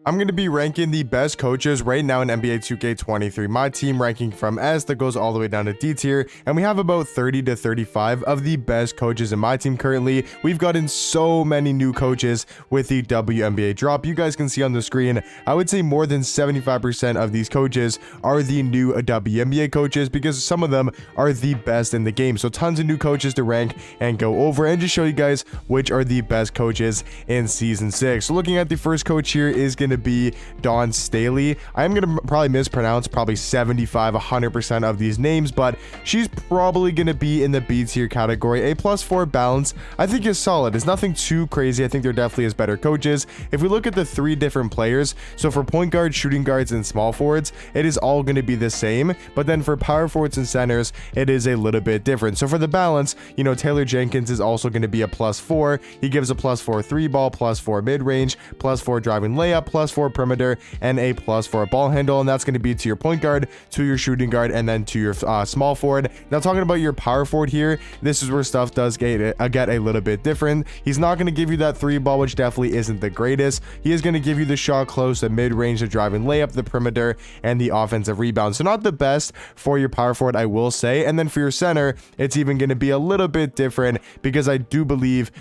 I'm going to be ranking the best coaches right now in NBA 2K23. My team ranking from S that goes all the way down to D tier, and we have about 30 to 35 of the best coaches in my team currently. We've gotten so many new coaches with the WNBA drop. You guys can see on the screen, I would say more than 75% of these coaches are the new WNBA coaches because some of them are the best in the game. So tons of new coaches to rank and go over and just show you guys which are the best coaches in Season 6. So looking at the first coach here is going to be Dawn Staley. I'm going to probably mispronounce probably 100% of these names, but she's probably going to be in the B tier category. A +4 balance I think is solid. It's nothing too crazy. I think there definitely is better coaches. If we look at the 3 different players, so for point guard, shooting guards, and small forwards, it is all going to be the same, but then for power forwards and centers, it is a little bit different. So for the balance, you know, Taylor Jenkins is also going to be a +4. He gives a +4 3 ball, +4 mid-range, +4 driving layup, +4 perimeter, and a +4 ball handle, and that's going to be to your point guard, to your shooting guard, and then to your small forward. Now talking about your power forward here, this is where stuff does get a little bit different. He's not going to give you that 3 ball, which definitely isn't the greatest. He is going to give you the shot close, the mid-range, the driving layup, the perimeter, and the offensive rebound. So not the best for your power forward, I will say. And then for your center, it's even going to be a little bit different because I do believe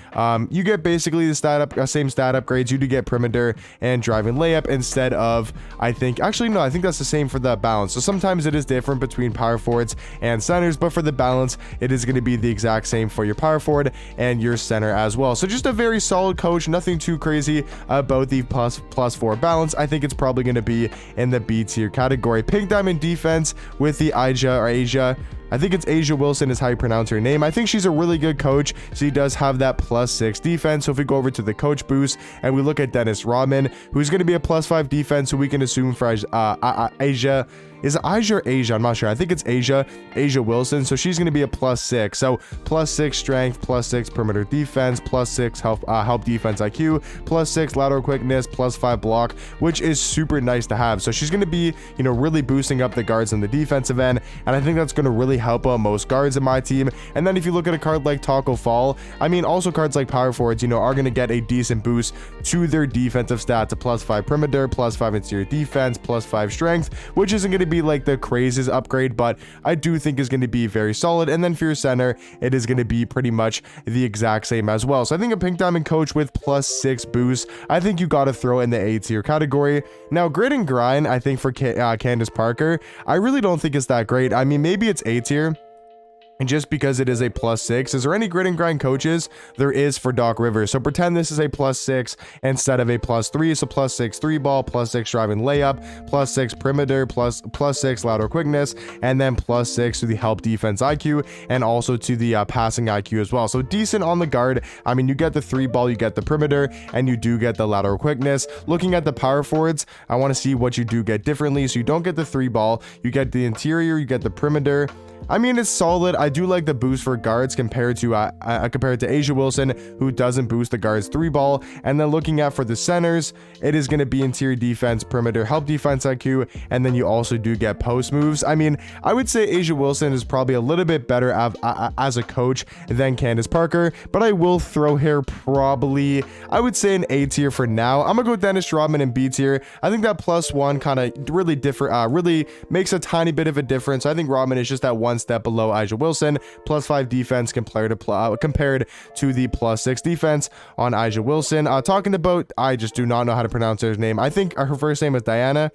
you get basically the same stat upgrades. You do get perimeter and driving layup instead of, I think that's the same for the balance. So sometimes it is different between power forwards and centers, but for the balance, it is going to be the exact same for your power forward and your center as well. So just a very solid coach, nothing too crazy about the +4 balance. I think it's probably going to be in the B tier category. Pink Diamond defense with the Asia. I think it's Asia Wilson is how you pronounce her name. I think she's a really good coach. She does have that +6 defense. So if we go over to the coach boost and we look at Dennis Rodman, who's going to be a +5 defense, so we can assume for Asia. Is it Asia or Asia? I'm not sure. I think it's Asia Wilson. So she's going to be a +6. So +6 strength, +6 perimeter defense, +6 help defense IQ, +6 lateral quickness, +5 block, which is super nice to have. So she's going to be, you know, really boosting up the guards on the defensive end, and I think that's going to really help out most guards in my team. And then if you look at a card like Taco Fall, I mean, also cards like power forwards, you know, are going to get a decent boost to their defensive stats, a +5 perimeter, +5 interior defense, +5 strength, which isn't going to be like the craziest upgrade, but I do think is going to be very solid. And then for your center, it is going to be pretty much the exact same as well. So I think a Pink Diamond coach with +6 boost, I think you got to throw in the A tier category. Now grit and grind, I think for Candace Parker, I really don't think it's that great. I mean, maybe it's A tier, and just because it is a +6. Is there any grit and grind coaches? There is for Doc Rivers. So pretend this is a +6 instead of a +3. So +6 3 ball, +6 driving layup, +6 perimeter, +6 lateral quickness, and then +6 to the help defense IQ, and also to the passing IQ as well. So decent on the guard. I mean, you get the 3 ball, you get the perimeter, and you do get the lateral quickness. Looking at the power forwards, I want to see what you do get differently. So you don't get the 3 ball, you get the interior, you get the perimeter. I mean, it's solid. I do like the boost for guards compared to Asia Wilson, who doesn't boost the guards 3 ball. And then looking at for the centers, it is going to be interior defense, perimeter, help defense IQ, and then you also do get post moves. I mean, I would say Asia Wilson is probably a little bit better as a coach than Candace Parker, but I will throw her probably, I would say, an A tier for now. I'm gonna go Dennis Rodman in B tier. I think that +1 kind of really makes a tiny bit of a difference. I think Rodman is just that one step below Asia Wilson. +5 defense compared to the +6 defense on Asia Wilson. Talking about, I just do not know how to pronounce her name. I think her first name is Diana.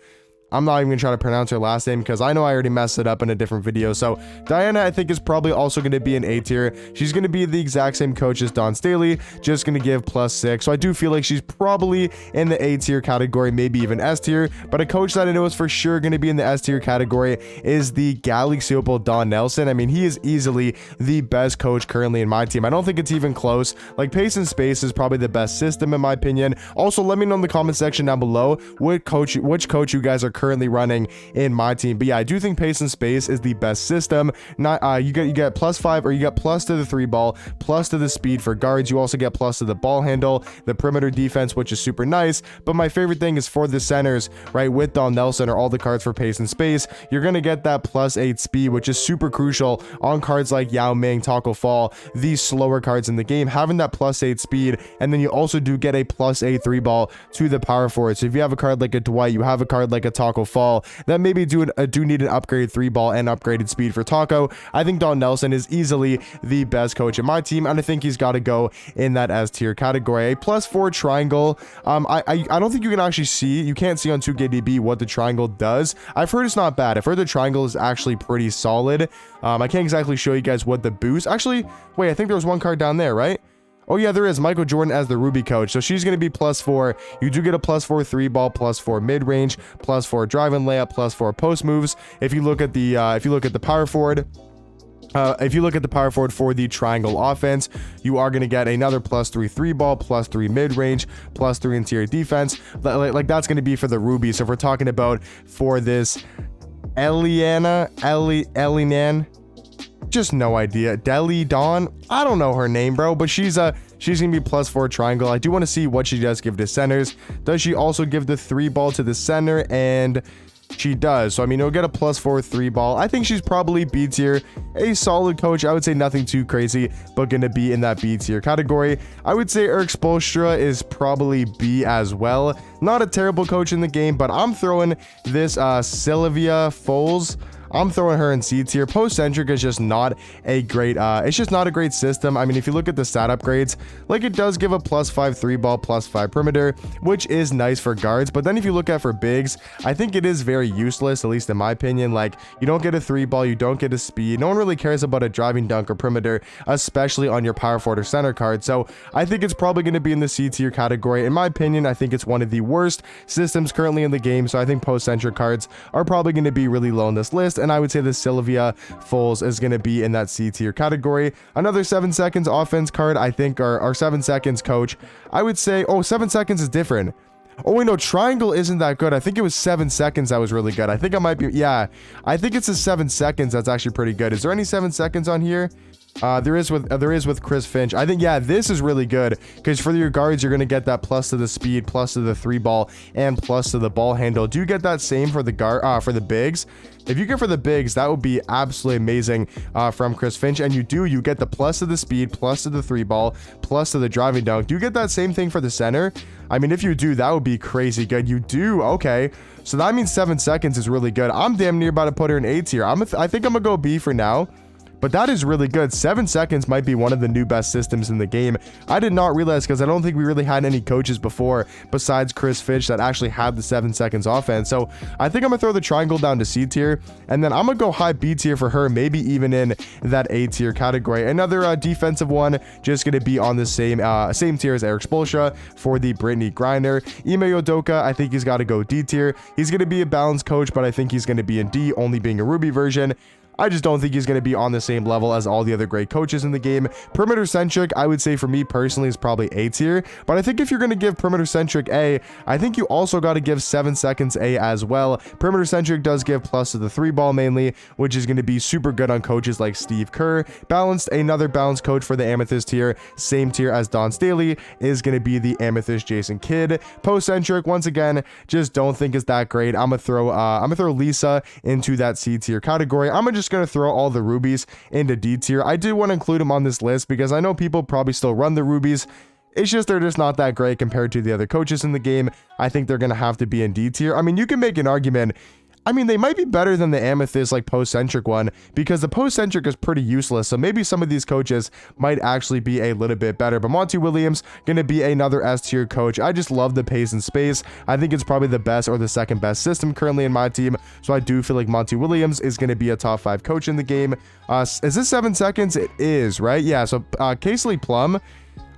I'm not even gonna try to pronounce her last name because I know I already messed it up in a different video. So Diana, I think, is probably also going to be an A tier. She's going to be the exact same coach as Dawn Staley, just going to give +6. So I do feel like she's probably in the A tier category, maybe even S tier. But a coach that I know is for sure going to be in the S tier category is the Galaxy Opal Don Nelson. I mean, he is easily the best coach currently in my team. I don't think it's even close. Like, pace and space is probably the best system in my opinion. Also, let me know in the comment section down below which coach you guys are currently running in my team. But yeah, I do think pace and space is the best system. Not you get +5, or you get plus to the 3 ball, plus to the speed for guards. You also get plus to the ball handle, the perimeter defense, which is super nice. But my favorite thing is for the centers, right, with Don Nelson or all the cards for pace and space, you're gonna get that +8 speed, which is super crucial on cards like Yao Ming, Taco Fall, these slower cards in the game. Having that +8 speed, and then you also do get a +8 3 ball to the power forward. So if you have a card like a Dwight, you have a card like a Taco Fall that maybe do need an upgraded 3 ball and upgraded speed for Taco, I think Don Nelson is easily the best coach in my team, and I think he's got to go in that S tier category. A +4 triangle. I don't think you can't see on 2KDB what the triangle does. I've heard it's not bad. I've heard the triangle is actually pretty solid. I can't exactly show you guys what the boost. Actually, wait, I think there was one card down there, right? Oh yeah, there is. Michael Jordan as the Ruby coach. So she's going to be +4. You do get a +4 3 ball, +4 mid range, +4 drive and layup, +4 post moves. If you look at the power forward, for the triangle offense, you are going to get another +3 3 ball, +3 mid range, +3 interior defense. Like that's going to be for the Ruby. So if we're talking about for this Elinan, just no idea. Deli Dawn, I don't know her name, bro, but she's gonna be +4 triangle. I do want to see what she does give to centers. Does she also give the 3 ball to the center? And she does. So I mean, it'll get a +4 3 ball. I think she's probably B tier, a solid coach. I would say nothing too crazy, but gonna be in that B tier category. I would say Eric Spoelstra is probably B as well. Not a terrible coach in the game, but I'm throwing this Sylvia Foles. I'm throwing her in C tier. Post-centric is just not a great, it's just not a great system. I mean, if you look at the stat upgrades, like it does give a +5 3 ball, +5 perimeter, which is nice for guards. But then if you look at for bigs, I think it is very useless, at least in my opinion. Like, you don't get a 3 ball, you don't get a speed. No one really cares about a driving dunk or perimeter, especially on your power forward or center card. So I think it's probably going to be in the C tier category. In my opinion, I think it's one of the worst systems currently in the game. So I think post-centric cards are probably going to be really low on this list. And I would say the Sylvia Foles is going to be in that C tier category. Another 7 seconds offense card, I think, or 7 seconds coach. I would say, 7 seconds is different. Oh, wait, no, triangle isn't that good. I think it was 7 seconds that was really good. I think I might be, yeah, I think it's a 7 seconds that's actually pretty good. Is there any 7 seconds on here? There is with Chris Finch. I think, yeah, this is really good because for your guards, you're going to get that plus to the speed, plus to the 3 ball, and plus to the ball handle. Do you get that same for the for the bigs? If you get for the bigs, that would be absolutely amazing from Chris Finch. And you get the plus to the speed, plus to the 3 ball, plus to the driving dunk. Do you get that same thing for the center? I mean, if you do, that would be crazy good. You do? Okay. So that means 7 seconds is really good. I'm damn near about to put her in A tier. I think I'm going to go B for now. But that is really good. 7 seconds might be one of the new best systems in the game. I did not realize because I don't think we really had any coaches before besides Chris Finch that actually had the 7 seconds offense. So I think I'm going to throw the triangle down to C tier. And then I'm going to go high B tier for her, maybe even in that A tier category. Another defensive one, just going to be on the same tier as Eric Spoelstra for the Brittany Griner. Ime Udoka, I think he's got to go D tier. He's going to be a balanced coach, but I think he's going to be in D, only being a Ruby version. I just don't think he's going to be on the same level as all the other great coaches in the game. Perimeter centric, I would say for me personally is probably A tier, but I think if you're going to give perimeter centric A, I think you also got to give 7 seconds A as well. Perimeter centric does give plus to the 3 ball mainly, which is going to be super good on coaches like Steve Kerr. Balanced, another balanced coach for the Amethyst tier, same tier as Don Staley, is going to be the Amethyst Jason Kidd. Post centric, once again, just don't think it's that great. I'm gonna throw Lisa into that C tier category. I'm just going to throw all the rubies into D tier. I do want to include them on this list because I know people probably still run the rubies. It's just they're just not that great compared to the other coaches in the game. I think they're going to have to be in D tier. I mean, you can make an argument. I mean, they might be better than the Amethyst, like post-centric one, because the post-centric is pretty useless. So maybe some of these coaches might actually be a little bit better. But Monty Williams going to be another S tier coach. I just love the pace and space. I think it's probably the best or the second best system currently in my team. So I do feel like Monty Williams is going to be a top 5 coach in the game. Is this 7 seconds? It is, right? Yeah. So Casely Plum,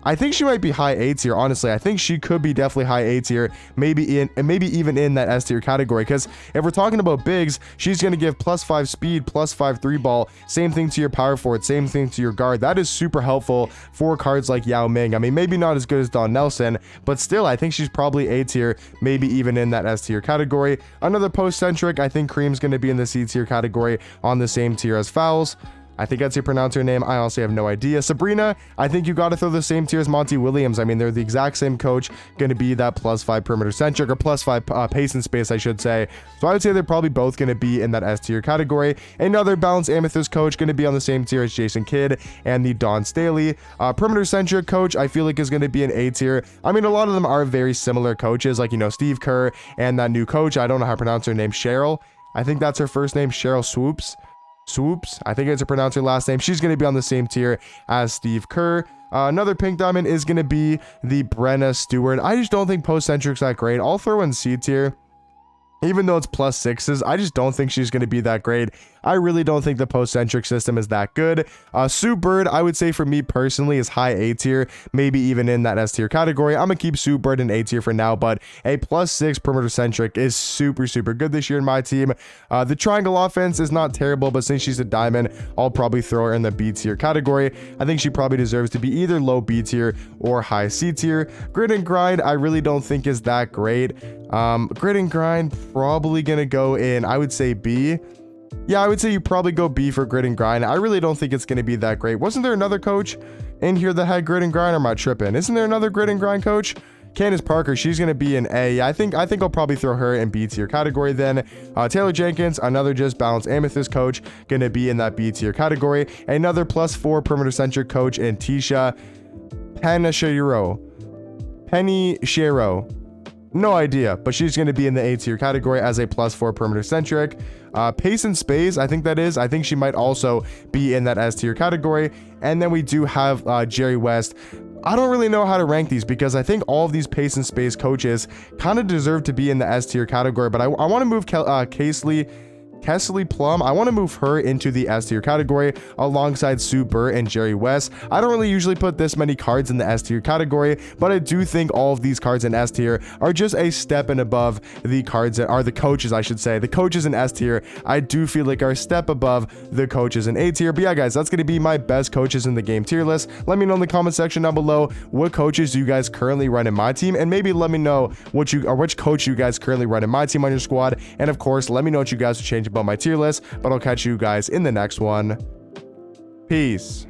I think she might be high A tier, honestly. I think she could be definitely high A tier, maybe even in that S tier category. Because if we're talking about bigs, she's going to give +5 speed, +5 3-ball, same thing to your power forward, same thing to your guard. That is super helpful for cards like Yao Ming. I mean, maybe not as good as Don Nelson, but still, I think she's probably A tier, maybe even in that S tier category. Another post-centric, I think Cream's going to be in the C tier category on the same tier as Fouls. I think that's how you pronounce her name. I honestly have no idea. Sabrina, I think you got to throw the same tier as Monty Williams. I mean, they're the exact same coach, going to be that +5 perimeter centric, or +5 pace and space, I should say. So I would say they're probably both going to be in that S tier category. Another balanced amethyst coach going to be on the same tier as Jason Kidd and the Don Staley. Perimeter centric coach, I feel like is going to be an A tier. I mean, a lot of them are very similar coaches, like, you know, Steve Kerr and that new coach. I don't know how to pronounce her name, Cheryl. I think that's her first name, Cheryl Swoops. I think it's to pronounce her last name. She's going to be on the same tier as Steve Kerr. Another pink diamond is going to be the Brenna Stewart. I just don't think post-centric's that great. I'll throw in C tier. Even though it's +6s, I just don't think she's going to be that great. I really don't think the post-centric system is that good. Sue Bird, I would say for me personally, is high A tier, maybe even in that S tier category. I'm going to keep Sue Bird in A tier for now, but a +6 perimeter centric is super, super good this year in my team. The triangle offense is not terrible, but since she's a diamond, I'll probably throw her in the B tier category. I think she probably deserves to be either low B tier or high C tier. Grit and grind, I really don't think is that great. Grit and grind, probably going to go in, I would say B. Yeah, I would say you probably go B for grit and grind. I really don't think it's going to be that great. Wasn't there another coach in here that had grit and grind, or am I tripping? Isn't there another grit and grind coach? Candace Parker, she's going to be in A. I think I'll probably throw her in B tier category then. Taylor Jenkins, another just balanced amethyst coach, going to be in that B tier category. Another +4 perimeter centric coach in Tisha Penny Shiro. No idea, but she's going to be in the A tier category as a +4 perimeter centric. Pace and space, I think she might also be in that S tier category. And then we do have Jerry West. I don't really know how to rank these because I think all of these pace and space coaches kind of deserve to be in the S tier category, but I want to move Kesley Plum. I want to move her into the S tier category alongside Sue Burr and Jerry West. I don't really usually put this many cards in the S tier category, but I do think all of these cards in S tier are just a step and above the cards that are the coaches, I should say. The coaches in S tier, I do feel like are a step above the coaches in A tier. But yeah, guys, that's going to be my best coaches in the game tier list. Let me know in the comment section down below what coaches do you guys currently run in my team, and maybe let me know which coach you guys currently run in my team on your squad. And of course, let me know what you guys would change about my tier list, but I'll catch you guys in the next one. Peace.